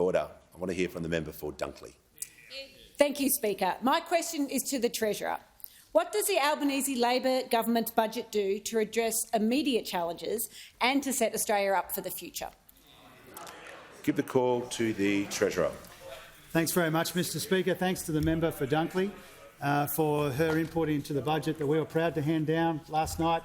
Order. I want to hear from the member for Dunkley. Thank you, Speaker. My question is to the Treasurer. What does the Albanese Labor government budget do to address immediate challenges and to set Australia up for the future? Give the call to the Treasurer. Thanks very much, Mr Speaker. Thanks to the member for Dunkley for her input into the budget that we were proud to hand down last night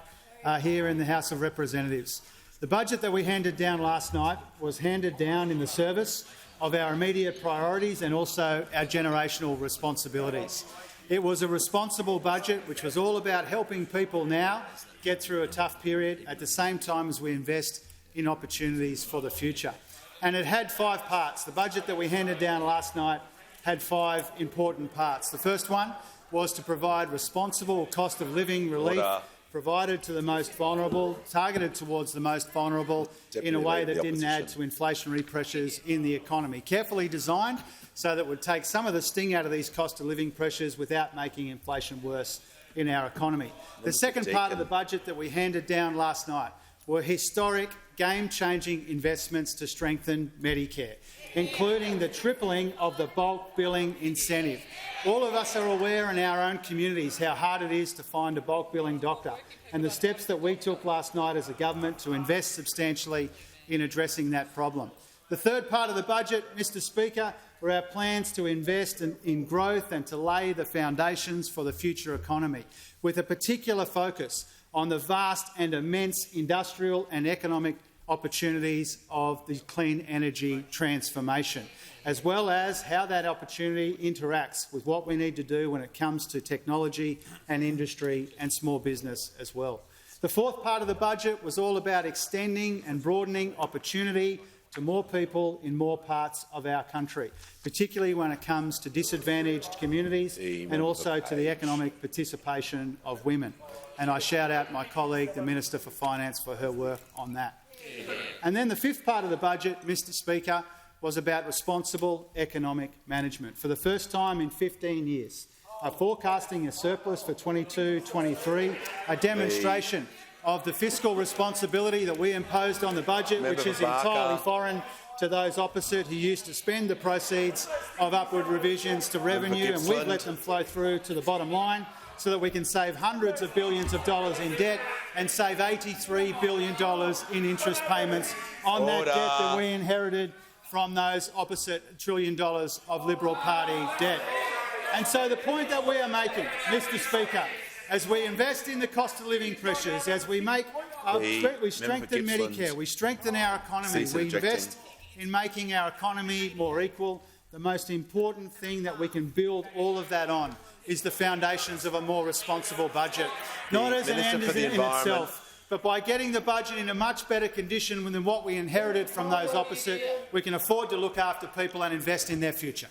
here in the House of Representatives. The budget that we handed down last night was handed down in the service of our immediate priorities and also our generational responsibilities. It was a responsible budget which was all about helping people now get through a tough period at the same time as we invest in opportunities for the future. And it had 5 parts. The budget that we handed down last night had 5 important parts. The first one was to provide responsible cost of living relief provided to the most vulnerable, targeted towards the most vulnerable in a way that didn't add to inflationary pressures in the economy. Carefully designed so that it would take some of the sting out of these cost of living pressures without making inflation worse in our economy. The second part of the budget that we handed down last night were historic, game-changing investments to strengthen Medicare, including the tripling of the bulk billing incentive. All of us are aware in our own communities how hard it is to find a bulk billing doctor, and the steps that we took last night as a government to invest substantially in addressing that problem. The third part of the budget, Mr Speaker, were our plans to invest in growth and to lay the foundations for the future economy, with a particular focus on the vast and immense industrial and economic opportunities of the clean energy transformation, as well as how that opportunity interacts with what we need to do when it comes to technology and industry and small business as well. The fourth part of the budget was all about extending and broadening opportunity to more people in more parts of our country, particularly when it comes to disadvantaged communities and also to the economic participation of women. And I shout out my colleague, the Minister for Finance, for her work on that. And then the fifth part of the budget, Mr Speaker, was about responsible economic management. For the first time in 15 years, forecasting a surplus for 22-23, a demonstration of the fiscal responsibility that we imposed on the budget, which is entirely foreign to those opposite who used to spend the proceeds of upward revisions to revenue, and we've let them flow through to the bottom line so that we can save hundreds of billions of dollars in debt and save $83 billion in interest payments on that debt that we inherited from those opposite $1 trillion of Liberal Party debt. And so the point that we are making, Mr Speaker, as we invest in the cost of living pressures, as we strengthen Medicare, we strengthen our economy, we invest in making our economy more equal, the most important thing that we can build all of that on is the foundations of a more responsible budget, not as an end in itself, but by getting the budget in a much better condition than what we inherited from those opposite, we can afford to look after people and invest in their future.